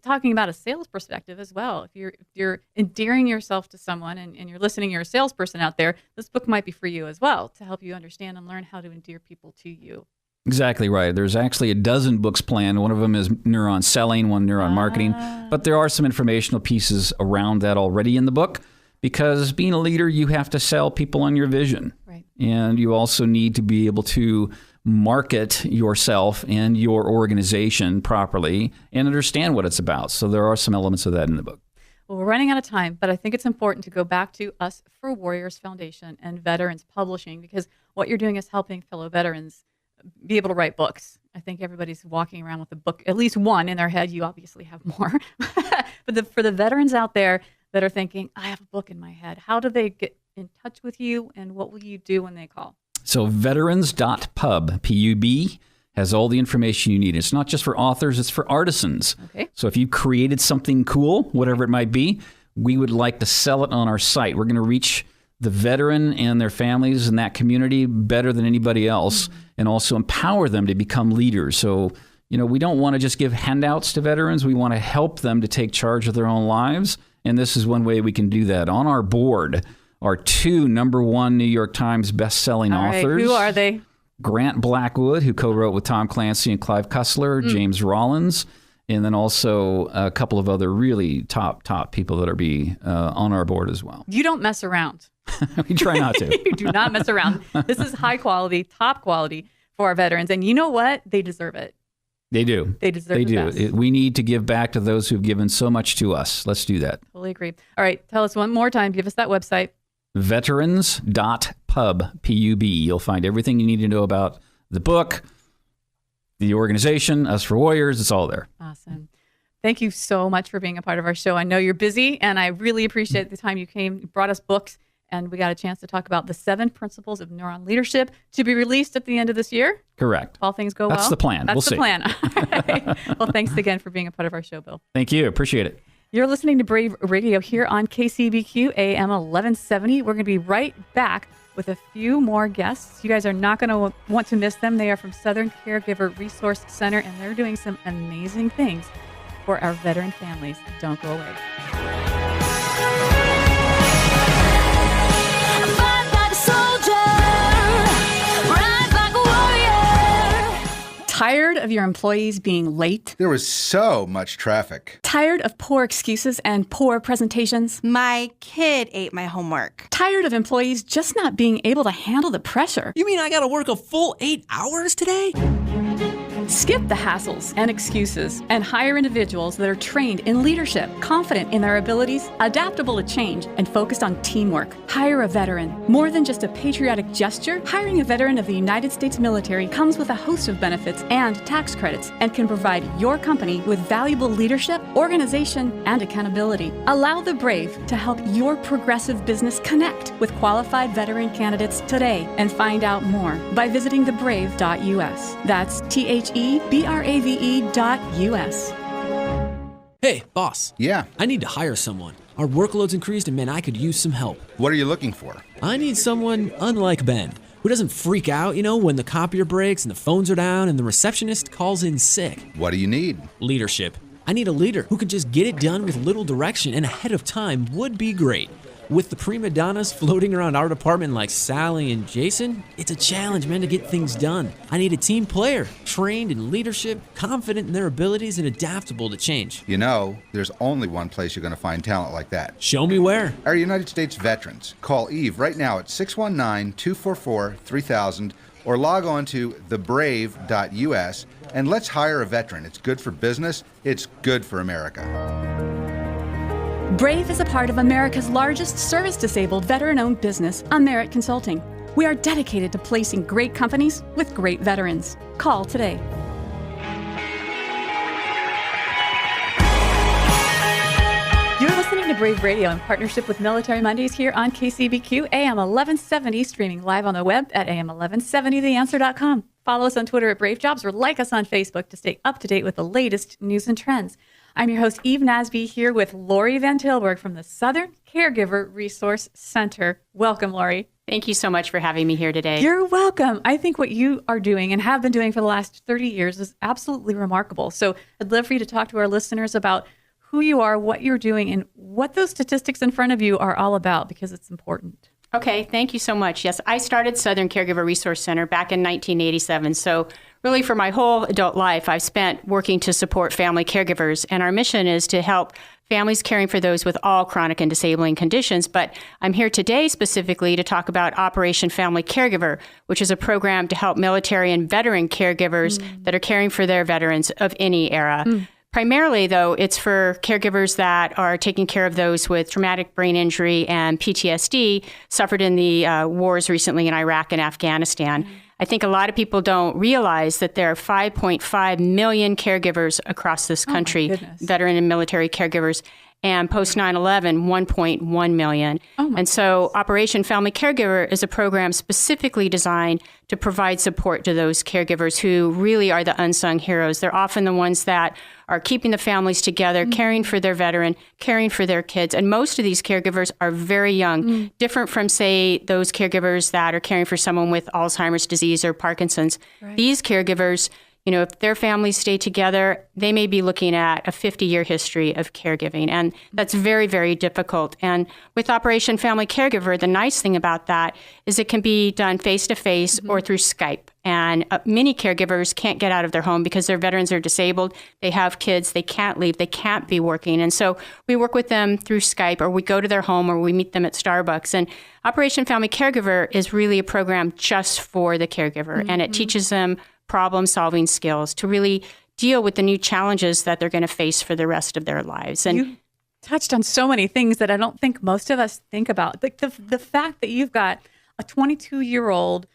talking about a sales perspective as well. If you're endearing yourself to someone and you're listening, you're a salesperson out there, this book might be for you as well to help you understand and learn how to endear people to you. Exactly right. There's actually a dozen books planned. One of them is neuron selling, one neuron marketing. But there are some informational pieces around that already in the book because being a leader, you have to sell people on your vision. Right. And you also need to be able to market yourself and your organization properly and understand what it's about. So there are some elements of that in the book. Well, we're running out of time, but I think it's important to go back to Us for Warriors Foundation and Veterans Publishing because what you're doing is helping fellow veterans be able to write books. I think everybody's walking around with a book, at least one in their head. You obviously have more. But for the veterans out there that are thinking, I have a book in my head, how do they get in touch with you and what will you do when they call? So veterans.pub, P-U-B, has all the information you need. It's not just for authors, it's for artisans. Okay. So if you've created something cool, whatever it might be, we would like to sell it on our site. We're going to reach the veteran and their families in that community better than anybody else and also empower them to become leaders. So, we don't want to just give handouts to veterans. We want to help them to take charge of their own lives. And this is one way we can do that. On our board are 2 #1 New York Times best-selling authors. Who are they? Grant Blackwood, who co-wrote with Tom Clancy and Clive Cussler, James Rollins, and then also a couple of other really top people that are on our board as well. You don't mess around. We try not to. You do not mess around. This is high quality, top quality for our veterans. And you know what? They deserve it. They do. They deserve it. They do. We need to give back to those who've given so much to us. Let's do that. Totally agree. All right. Tell us one more time. Give us that website. Veterans.pub, P-U-B. You'll find everything you need to know about the book, the organization, Us for Warriors. It's all there. Awesome. Thank you so much for being a part of our show. I know you're busy, and I really appreciate the time you came. You brought us books, and we got a chance to talk about the 7 Principles of Neuron Leadership to be released at the end of this year. Correct. All things go well. That's the plan. That's We'll the see. plan. All right. Well, thanks again for being a part of our show, Bill. Thank you. Appreciate it. You're listening to Brave Radio here on KCBQ AM 1170. We're going to be right back with a few more guests. You guys are not going to want to miss them. They are from Southern Caregiver Resource Center, and they're doing some amazing things for our veteran families. Don't go away. Tired of your employees being late? There was so much traffic. Tired of poor excuses and poor presentations? My kid ate my homework. Tired of employees just not being able to handle the pressure? You mean I gotta work a full 8 hours today? Skip the hassles and excuses and hire individuals that are trained in leadership, confident in their abilities, adaptable to change, and focused on teamwork. Hire a veteran. More than just a patriotic gesture, hiring a veteran of the United States military comes with a host of benefits and tax credits and can provide your company with valuable leadership, organization, and accountability. Allow the brave to help your progressive business connect with qualified veteran candidates today and find out more by visiting thebrave.us. That's THEBRAVE.us. Hey, boss. Yeah. I need to hire someone. Our workload's increased and man, I could use some help. What are you looking for? I need someone unlike Ben, who doesn't freak out, when the copier breaks and the phones are down and the receptionist calls in sick. What do you need? Leadership. I need a leader who can just get it done with little direction and ahead of time would be great. With the prima donnas floating around our department like Sally and Jason, it's a challenge, man, to get things done. I need a team player, trained in leadership, confident in their abilities, and adaptable to change. There's only one place you're going to find talent like that. Show me where. Our United States veterans. Call Eve right now at 619-244-3000 or log on to thebrave.us and let's hire a veteran. It's good for business. It's good for America. Brave is a part of America's largest service-disabled veteran-owned business, Merit Consulting. We are dedicated to placing great companies with great veterans. Call today. You're listening to Brave Radio in partnership with Military Mondays here on KCBQ AM 1170, streaming live on the web at am1170theanswer.com. Follow us on Twitter at Brave Jobs or like us on Facebook to stay up to date with the latest news and trends. I'm your host, Eve Nasby, here with Lorie Van Tilburg from the Southern Caregiver Resource Center. Welcome, Lorie. Thank you so much for having me here today. You're welcome. I think what you are doing and have been doing for the last 30 years is absolutely remarkable. So I'd love for you to talk to our listeners about who you are, what you're doing, and what those statistics in front of you are all about, because it's important. Okay, thank you so much. Yes, I started Southern Caregiver Resource Center back in 1987. So really for my whole adult life, I've spent working to support family caregivers. And our mission is to help families caring for those with all chronic and disabling conditions. But I'm here today specifically to talk about Operation Family Caregiver, which is a program to help military and veteran caregivers that are caring for their veterans of any era. Primarily, though, it's for caregivers that are taking care of those with traumatic brain injury and PTSD suffered in the wars recently in Iraq and Afghanistan. I think a lot of people don't realize that there are 5.5 million caregivers across this country, veteran and military caregivers, and post 9/11, 1.1 million. And so Operation Family Caregiver is a program specifically designed to provide support to those caregivers who really are the unsung heroes. They're often the ones that are keeping the families together, caring for their veteran, caring for their kids. And most of these caregivers are very young, different from, say, those caregivers that are caring for someone with Alzheimer's disease or Parkinson's. These caregivers if their families stay together, they may be looking at a 50-year history of caregiving. And that's very, very difficult. And with Operation Family Caregiver, the nice thing about that is it can be done face-to-face or through Skype. And many caregivers can't get out of their home because their veterans are disabled. They have kids. They can't leave. They can't be working. And so we work with them through Skype, or we go to their home, or we meet them at Starbucks. And Operation Family Caregiver is really a program just for the caregiver. And it teaches them problem-solving skills to really deal with the new challenges that they're going to face for the rest of their lives. And you touched on so many things that I don't think most of us think about. Like the fact that you've got a 22-year-old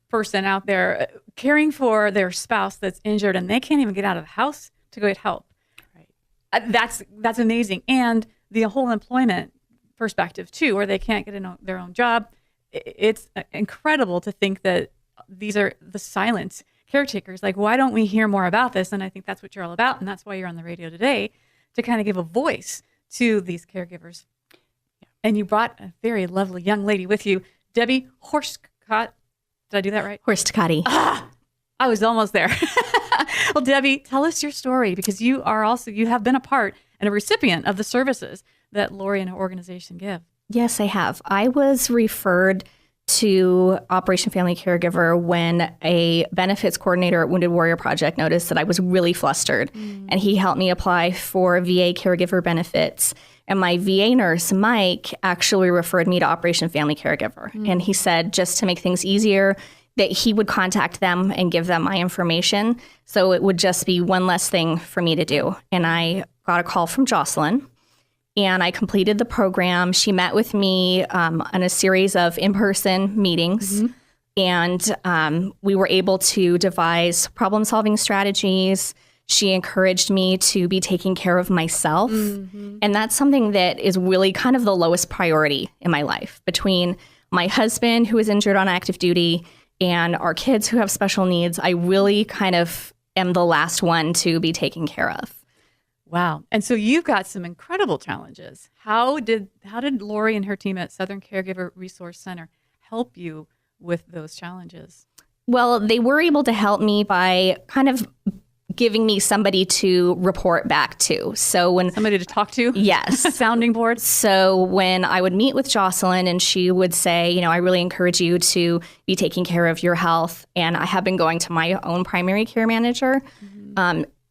person out there caring for their spouse that's injured and they can't even get out of the house to go get help. Right. That's amazing. And the whole employment perspective too, where they can't get their own job. It's incredible to think that these are the silent caretakers. Like, why don't we hear more about this? And I think that's what you're all about. And that's why you're on the radio today, to kind of give a voice to these caregivers. Yeah. And you brought a very lovely young lady with you, Debbie Horstcott. Did I do that right? Horstcotty. I was almost there. Well, Debbie, tell us your story, because you have been a part and a recipient of the services that Lorie and her organization give. Yes, I have. I was referred to Operation Family Caregiver when a benefits coordinator at Wounded Warrior Project noticed that I was really flustered. And he helped me apply for VA caregiver benefits. And my VA nurse, Mike, actually referred me to Operation Family Caregiver. And he said, just to make things easier, that he would contact them and give them my information. So it would just be one less thing for me to do. And I got a call from Jocelyn, and I completed the program. She met with me on a series of in-person meetings. And we were able to devise problem-solving strategies. She encouraged me to be taking care of myself. And that's something that is really kind of the lowest priority in my life, between my husband, who is injured on active duty, and our kids who have special needs. I really kind of am the last one to be taken care of. Wow. And so you've got some incredible challenges. How did Lorie and her team at Southern Caregiver Resource Center help you with those challenges? Well, they were able to help me by kind of giving me somebody to report back to. So when somebody to talk to? Yes. Sounding board. So when I would meet with Jocelyn and she would say, I really encourage you to be taking care of your health. And I have been going to my own primary care manager.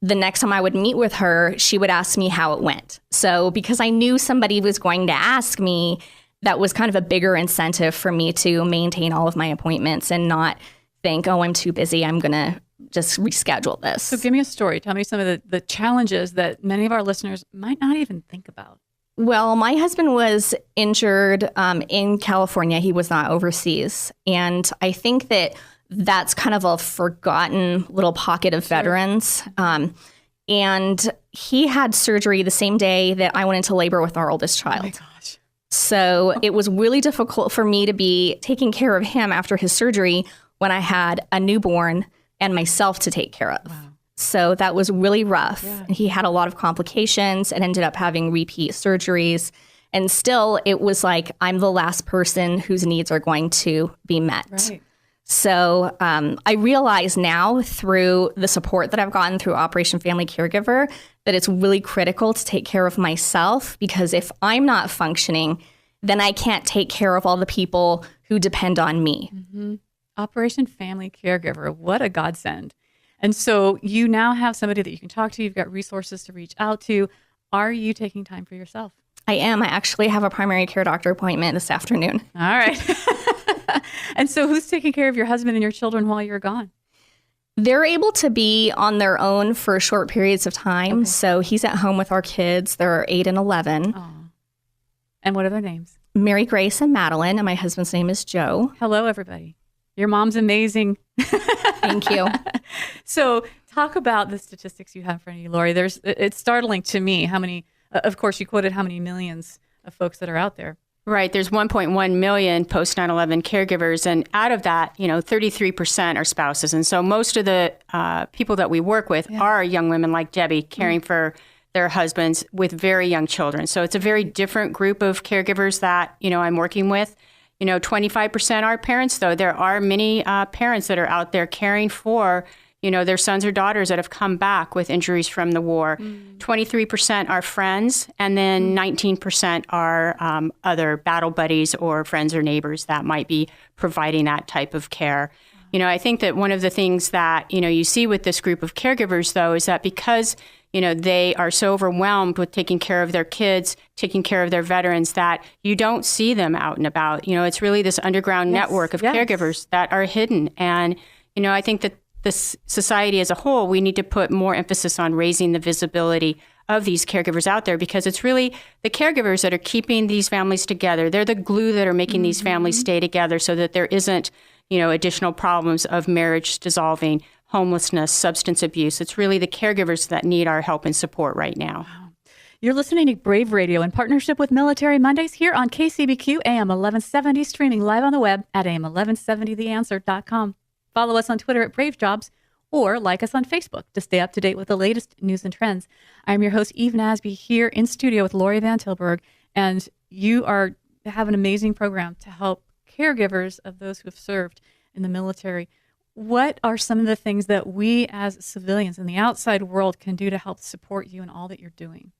The next time I would meet with her, she would ask me how it went. So because I knew somebody was going to ask me, that was kind of a bigger incentive for me to maintain all of my appointments and not think, oh, I'm too busy, I'm going to just reschedule this. So give me a story. Tell me some of the challenges that many of our listeners might not even think about. Well, my husband was injured in California. He was not overseas. And I think that's kind of a forgotten little pocket of veterans. And he had surgery the same day that I went into labor with our oldest child. Oh my gosh. So it was really difficult for me to be taking care of him after his surgery when I had a newborn and myself to take care of. Wow. So that was really rough. Yeah. He had a lot of complications and ended up having repeat surgeries. And still, it was like, I'm the last person whose needs are going to be met. Right. So I realize now through the support that I've gotten through Operation Family Caregiver that it's really critical to take care of myself, because if I'm not functioning, then I can't take care of all the people who depend on me. Operation Family Caregiver, what a godsend. And so you now have somebody that you can talk to. You've got resources to reach out to. Are you taking time for yourself? I am. I actually have a primary care doctor appointment this afternoon. All right. And so who's taking care of your husband and your children while you're gone? They're able to be on their own for short periods of time. Okay. So he's at home with our kids. They're 8 and 11. Aww. And what are their names? Mary Grace and Madeline. And my husband's name is Joe. Hello, everybody. Your mom's amazing. Thank you. So talk about the statistics you have in front of you, Lorie. It's startling to me how many, of course, you quoted how many millions of folks that are out there. Right. There's 1.1 million post 9/11 caregivers. And out of that, 33% are spouses. And so most of the people that we work with are young women like Debbie caring for their husbands with very young children. So it's a very different group of caregivers that, I'm working with. 25% are parents, though. There are many parents that are out there caring for, their sons or daughters that have come back with injuries from the war. 23% are friends, and then 19% are other battle buddies or friends or neighbors that might be providing that type of care. I think that one of the things that, you see with this group of caregivers, though, is that because, they are so overwhelmed with taking care of their kids, taking care of their veterans, that you don't see them out and about. It's really this underground network of caregivers that are hidden. And, I think that this society as a whole, we need to put more emphasis on raising the visibility of these caregivers out there, because it's really the caregivers that are keeping these families together. They're the glue that are making these families stay together so that there isn't, additional problems of marriage dissolving, homelessness, substance abuse. It's really the caregivers that need our help and support right now. Wow. You're listening to Brave Radio in partnership with Military Mondays here on KCBQ AM 1170, streaming live on the web at am1170theanswer.com. Follow us on Twitter at Brave Jobs, or like us on Facebook to stay up to date with the latest news and trends. I'm your host, Eve Nasby, here in studio with Lorie Van Tilburg, and you have an amazing program to help caregivers of those who have served in the military. What are some of the things that we as civilians in the outside world can do to help support you in all that you're doing?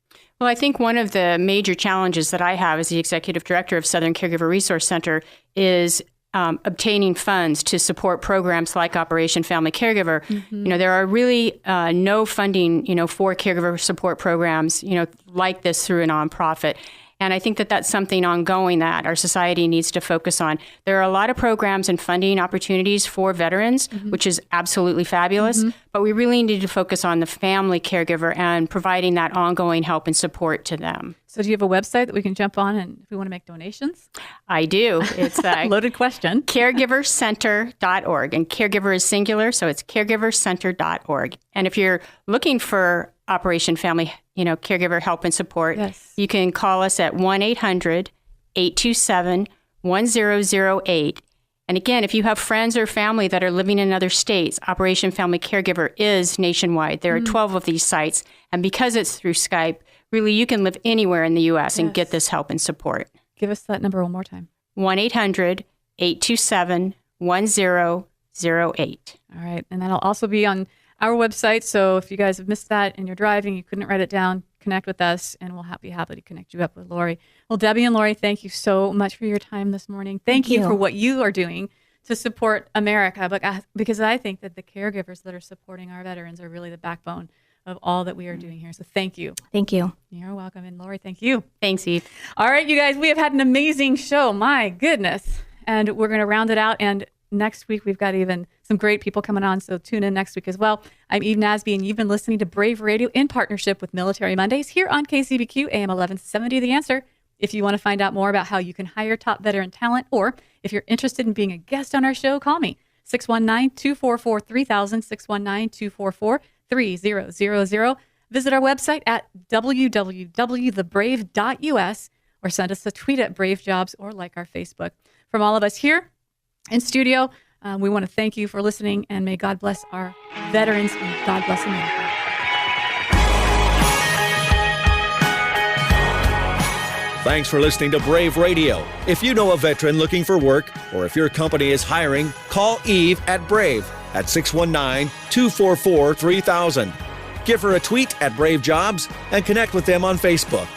Well, I think one of the major challenges that I have as the executive director of Southern Caregiver Resource Center is obtaining funds to support programs like Operation Family Caregiver. There are really no funding, for caregiver support programs, like this through a nonprofit. And I think that that's something ongoing that our society needs to focus on. There are a lot of programs and funding opportunities for veterans, which is absolutely fabulous, but we really need to focus on the family caregiver and providing that ongoing help and support to them. So do you have a website that we can jump on and if we want to make donations? I do. It's loaded question. Caregivercenter.org. And caregiver is singular, so it's caregivercenter.org. And if you're looking for Operation Family, Caregiver help and support, you can call us at 1-800-827-1008. And again, if you have friends or family that are living in other states, Operation Family Caregiver is nationwide. There are 12 of these sites. And because it's through Skype, really, you can live anywhere in the U.S. and get this help and support. Give us that number one more time. 1-800-827-1008. All right. And that'll also be on our website. So if you guys have missed that and you're driving, you couldn't write it down, connect with us, and we'll be happy to connect you up with Lorie. Well, Debbie and Lorie, thank you so much for your time this morning. Thank you for what you are doing to support America, because I think that the caregivers that are supporting our veterans are really the backbone of all that we are doing here. So thank you. Thank you. You're welcome. And Lorie, thank you. Thanks, Eve. All right, you guys, we have had an amazing show. My goodness. And we're going to round it out. And next week, we've got even some great people coming on. So tune in next week as well. I'm Eve Nasby, and you've been listening to Brave Radio in partnership with Military Mondays here on KCBQ AM 1170 The Answer. If you want to find out more about how you can hire top veteran talent, or if you're interested in being a guest on our show, call me 619-244-3000, 619-244-3000. Visit our website at www.thebrave.us, or send us a tweet at Brave Jobs, or like our Facebook. From all of us here in studio, we want to thank you for listening, and may God bless our veterans and God bless America. Thanks for listening to Brave Radio. If you know a veteran looking for work, or if your company is hiring, call Eve at Brave at 619-244-3000. Give her a tweet at Brave Jobs and connect with them on Facebook.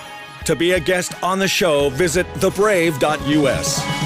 To be a guest on the show, visit thebrave.us.